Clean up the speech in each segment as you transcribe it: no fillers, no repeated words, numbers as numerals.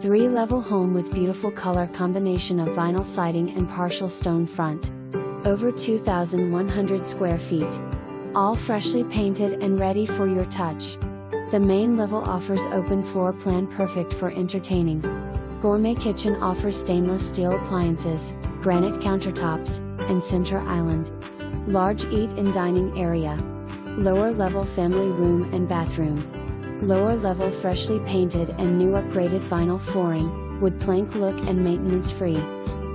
3-level home with beautiful color combination of vinyl siding and partial stone front. Over 2,100 square feet. All freshly painted and ready for your touch. The main level offers open floor plan perfect for entertaining. Gourmet Kitchen offers stainless steel appliances, granite countertops, and center island. Large eat and dining area. Lower level family room and bathroom. Lower level freshly painted and new upgraded vinyl flooring, wood plank look and maintenance free.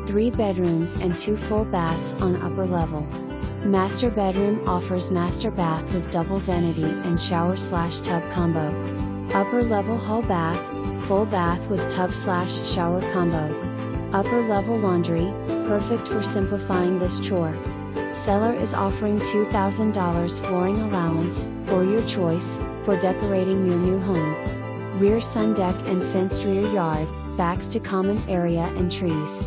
3 bedrooms and 2 full baths on upper level. Master bedroom offers master bath with double vanity and shower/tub combo. Upper level hall bath, full bath with tub/shower combo. Upper level laundry, perfect for simplifying this chore. Seller is offering $2,000 flooring allowance, or your choice, for decorating your new home. Rear sun deck and fenced rear yard, backs to common area and trees.